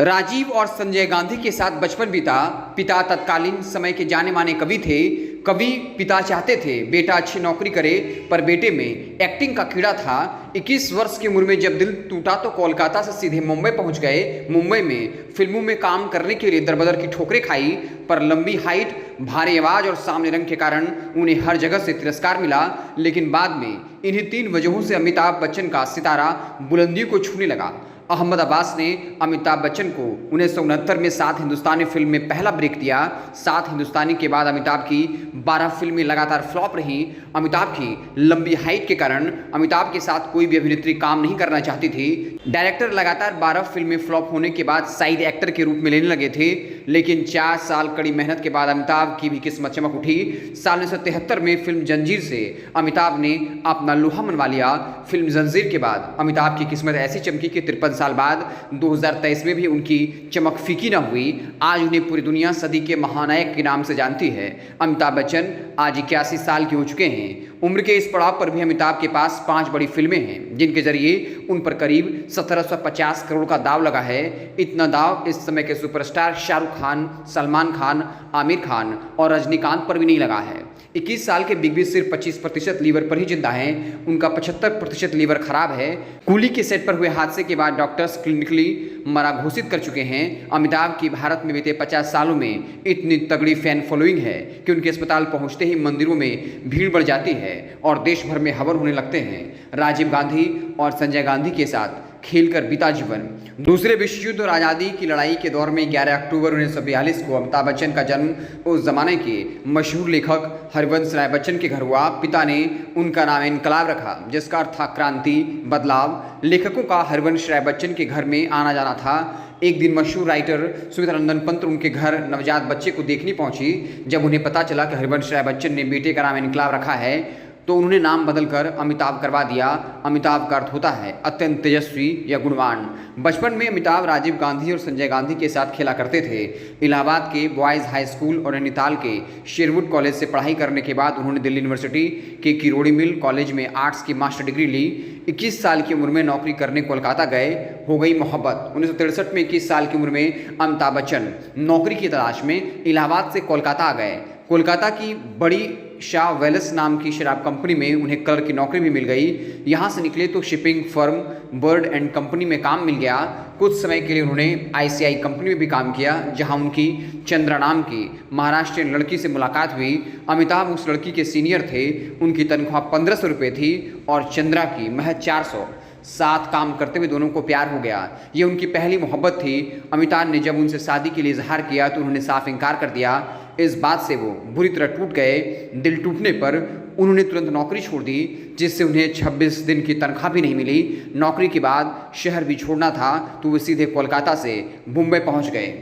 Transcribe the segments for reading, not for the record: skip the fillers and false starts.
राजीव और संजय गांधी के साथ बचपन बीता। पिता तत्कालीन समय के जाने माने कवि थे। कवि पिता चाहते थे बेटा अच्छी नौकरी करे, पर बेटे में एक्टिंग का कीड़ा था। 21 वर्ष की उम्र में जब दिल टूटा तो कोलकाता से सीधे मुंबई पहुंच गए। मुंबई में फिल्मों में काम करने के लिए दरबदर की ठोकरें खाई, पर लंबी हाइट, भारी आवाज और सामने रंग के कारण उन्हें हर जगह से तिरस्कार मिला। लेकिन बाद में इन्हीं 3 वजहों से अमिताभ बच्चन का सितारा बुलंदियों को छूने लगा। अहमद अब्बास ने अमिताभ बच्चन को 1969 में 7 हिंदुस्तानी फिल्म में पहला ब्रेक दिया। 7 हिंदुस्तानी के बाद अमिताभ की 12 फिल्में लगातार फ्लॉप रहीं। अमिताभ की लंबी हाइट के कारण अमिताभ के साथ कोई भी अभिनेत्री काम नहीं करना चाहती थी। डायरेक्टर लगातार 12 फिल्में फ्लॉप होने के बाद साइड एक्टर के रूप में लेने लगे थे। लेकिन 4 साल कड़ी मेहनत के बाद अमिताभ की भी किस्मत चमक उठी। साल 1973 में फिल्म जंजीर से अमिताभ ने अपना लोहा मनवा लिया। फिल्म जंजीर के बाद अमिताभ की किस्मत ऐसी चमकी कि 53 साल बाद 2023 में भी उनकी चमक फीकी न हुई। आज उन्हें पूरी दुनिया सदी के महानायक के नाम से जानती है। अमिताभ बच्चन आज 81 साल के हो चुके हैं। उम्र के इस पड़ाव पर भी अमिताभ के पास 5 बड़ी फिल्में हैं, जिनके जरिए उन पर करीब 1750 करोड़ का दाव लगा है। इतना दाव इस समय के सुपरस्टार शाहरुख खान, सलमान खान, आमिर खान और रजनीकांत पर भी नहीं लगा है। 21 साल के बिग बी सिर्फ 25% लीवर पर ही जिंदा हैं। उनका 75% लीवर खराब है। कूली के सेट पर हुए हादसे के बाद डॉक्टर्स क्लिनिकली मरा घोषित कर चुके हैं। अमिताभ की भारत में बीते 50 सालों में इतनी तगड़ी फैन फॉलोइंग है कि उनके अस्पताल पहुंचते ही मंदिरों में भीड़ बढ़ जाती है और देश भर में हवन होने लगते हैं। राजीव गांधी और संजय गांधी के साथ खेलकर बीता जीवन। दूसरे विश्व युद्ध और आज़ादी की लड़ाई के दौर में 11 अक्टूबर 1942 को अमिताभ बच्चन का जन्म उस जमाने के मशहूर लेखक हरिवंश राय बच्चन के घर हुआ। पिता ने उनका नाम इनकलाब रखा, जिसका अर्थ था क्रांति, बदलाव। लेखकों का हरिवंश राय बच्चन के घर में आना जाना था। एक दिन मशहूर राइटर सुमित्रा नंदन पंत उनके घर नवजात बच्चे को देखने पहुंची। जब उन्हें पता चला कि हरिवंश राय बच्चन ने बेटे का नाम इनकलाब रखा है, तो उन्होंने नाम बदलकर अमिताभ करवा दिया। अमिताभ का अर्थ होता है अत्यंत तेजस्वी या गुणवान। बचपन में अमिताभ राजीव गांधी और संजय गांधी के साथ खेला करते थे। इलाहाबाद के बॉयज़ हाई स्कूल और नैनीताल के शेरवुड कॉलेज से पढ़ाई करने के बाद उन्होंने दिल्ली यूनिवर्सिटी के किरोड़ी मिल कॉलेज में आर्ट्स की मास्टर डिग्री ली। 21 साल की उम्र में नौकरी करने कोलकाता गए। हो गई मोहब्बत। 1963 में 21 साल की उम्र में अमिताभ बच्चन नौकरी की तलाश में इलाहाबाद से कोलकाता आ गए। कोलकाता की बड़ी शाह वेल्स नाम की शराब कंपनी में उन्हें क्लर्क की नौकरी भी मिल गई। यहाँ से निकले तो shipping firm bird and company में काम मिल गया। कुछ समय के लिए उन्होंने आईसीआई कंपनी में भी काम किया, जहाँ उनकी चंद्रा नाम की महाराष्ट्रीयन लड़की से मुलाकात हुई। अमिताभ उस लड़की के सीनियर थे। उनकी तनख्वाह 1500 रुपये थी और चंद्रा की महज 400। साथ काम करते हुए दोनों को प्यार हो गया। ये उनकी पहली मोहब्बत थी। अमिताभ ने जब उनसे शादी के लिए इजहार किया तो उन्होंने साफ इनकार कर दिया। इस बात से वो बुरी तरह टूट गए। दिल टूटने पर उन्होंने तुरंत नौकरी छोड़ दी, जिससे उन्हें 26 दिन की तनख्वाह भी नहीं मिली। नौकरी के बाद शहर भी छोड़ना था तो वे सीधे कोलकाता से मुंबई पहुंच गए।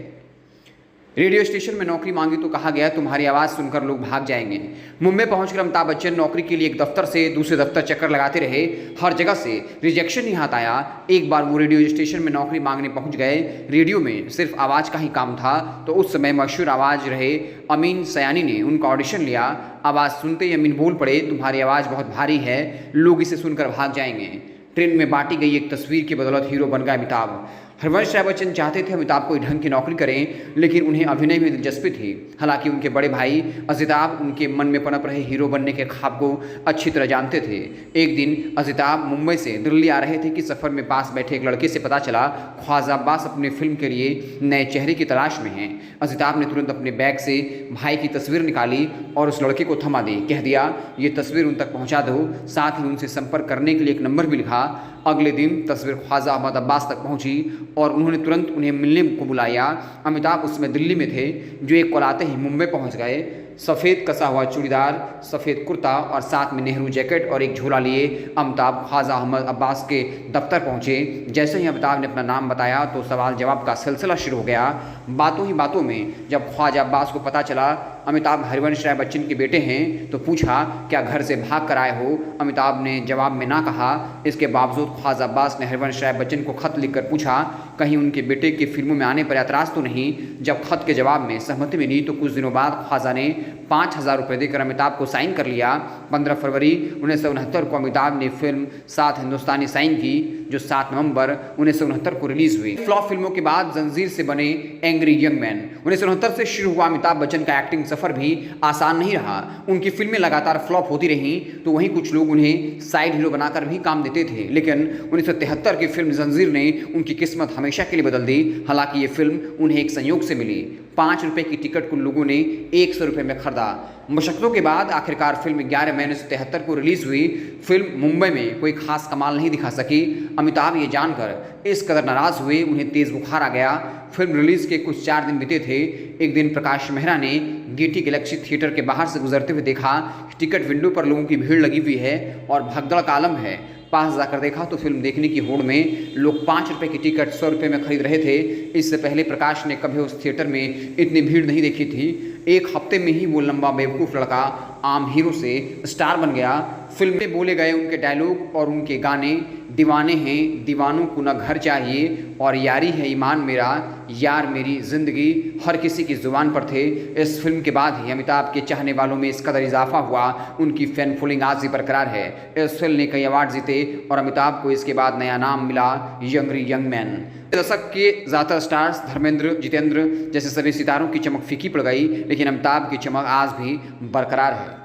रेडियो स्टेशन में नौकरी मांगी तो कहा गया तुम्हारी आवाज़ सुनकर लोग भाग जाएंगे। मुंबई पहुंचकर अमिताभ बच्चन नौकरी के लिए एक दफ्तर से दूसरे दफ्तर चक्कर लगाते रहे। हर जगह से रिजेक्शन ही हाथ आया। एक बार वो रेडियो स्टेशन में नौकरी मांगने पहुंच गए। रेडियो में सिर्फ आवाज़ का ही काम था, तो उस समय मशहूर आवाज़ रहे अमीन सयानी ने उनका ऑडिशन लिया। आवाज़ सुनते ही अमीन बोल पड़े तुम्हारी आवाज़ बहुत भारी है, लोग इसे सुनकर भाग जाएंगे। ट्रेन में बांटी गई एक तस्वीर की बदौलत हीरो बन गए अमिताभ। हरिवंश राय बच्चन चाहते थे अमिताभ को ढंग की नौकरी करें, लेकिन उन्हें अभिनय में दिलचस्पी थी। हालांकि उनके बड़े भाई अजिताभ उनके मन में पनप रहे हीरो बनने के ख्वाब को अच्छी तरह जानते थे। एक दिन अजिताभ मुंबई से दिल्ली आ रहे थे कि सफ़र में पास बैठे एक लड़के से पता चला ख्वाजा अब्बास अपने फिल्म के लिए नए चेहरे की तलाश में हैं। अजिताभ ने तुरंत अपने बैग से भाई की तस्वीर निकाली और उस लड़के को थमा दी। कह दिया ये तस्वीर उन तक पहुँचा दो। साथ ही उनसे संपर्क करने के लिए एक नंबर भी लिखा। अगले दिन तस्वीर ख्वाजा अहमद अब्बास तक पहुंची और उन्होंने तुरंत उन्हें मिलने को बुलाया। अमिताभ उस समय दिल्ली में थे, जो एक कॉल आते ही मुंबई पहुंच गए। सफ़ेद कसा हुआ चूड़ीदार, सफ़ेद कुर्ता और साथ में नेहरू जैकेट और एक झोला लिए अमिताभ ख्वाजा अहमद अब्बास के दफ्तर पहुंचे। जैसे ही अमिताभ ने अपना नाम बताया तो सवाल जवाब का सिलसिला शुरू हो गया। बातों ही बातों में जब ख्वाजा अब्बास को पता चला अमिताभ हरिवंश राय बच्चन के बेटे हैं, तो पूछा क्या घर से भाग कर आए हो। अमिताभ ने जवाब में ना कहा। इसके बावजूद ख्वाजा अब्बास ने हरिवंश राय बच्चन को खत लिखकर पूछा कहीं उनके बेटे की फिल्मों में आने पर ऐतराज़ तो नहीं। जब खत के जवाब में सहमति मिली तो कुछ दिनों बाद ख्वाजा ने 5000 रुपये देकर अमिताभ को साइन कर लिया। 15 फरवरी 1969 को अमिताभ ने फिल्म 7 हिंदुस्तानी साइन की। जो 7 नवंबर 1969 को रिलीज हुई। फ्लॉप फिल्मों के बाद जंजीर से बने एंग्री यंग मैन। 1969 से शुरू हुआ अमिताभ बच्चन का एक्टिंग सफर भी आसान नहीं रहा। उनकी फिल्में लगातार फ्लॉप होती रहीं तो वहीं कुछ लोग उन्हें साइड हीरो बनाकर भी काम देते थे, लेकिन 1973 की फिल्म जंजीर ने उनकी किस्मत हमेशा के लिए बदल दी। हालांकि ये फिल्म उन्हें एक संयोग से मिली। 5 रुपए की टिकट को लोगों ने 100 रुपए में खरीदा। मशक्क़तों के बाद आखिरकार फिल्म 11 मई 1973 को रिलीज हुई। फिल्म मुंबई में कोई खास कमाल नहीं दिखा सकी। अमिताभ ये जानकर इस कदर नाराज हुए उन्हें तेज बुखार आ गया। फिल्म रिलीज के कुछ 4 दिन बीते थे। एक दिन प्रकाश मेहरा ने गेटी गैलेक्सी थिएटर के बाहर से गुजरते हुए देखा टिकट विंडो पर लोगों की भीड़ लगी हुई है और भगदड़ का आलम है। पास जाकर देखा तो फिल्म देखने की होड़ में लोग 5 रुपए की टिकट 100 रुपए में खरीद रहे थे। इससे पहले प्रकाश ने कभी उस थिएटर में इतनी भीड़ नहीं देखी थी। एक हफ्ते में ही वो लंबा बेवकूफ़ लड़का आम हीरो से स्टार बन गया। फिल्म में बोले गए उनके डायलॉग और उनके गाने दीवाने हैं दीवानों को न घर चाहिए और यारी है ईमान मेरा यार मेरी ज़िंदगी हर किसी की ज़ुबान पर थे। इस फिल्म के बाद ही अमिताभ के चाहने वालों में इस कदर इजाफा हुआ, उनकी फैन फॉलोइंग आज भी बरकरार है। इस फिल्म ने कई अवार्ड जीते और अमिताभ को इसके बाद नया नाम मिला एंग्री यंग मैन। दशक के ज़्यादातर स्टार्स धर्मेंद्र, जितेंद्र जैसे सभी सितारों की चमक फीकी पड़ गई, लेकिन अमिताभ की चमक आज भी बरकरार है।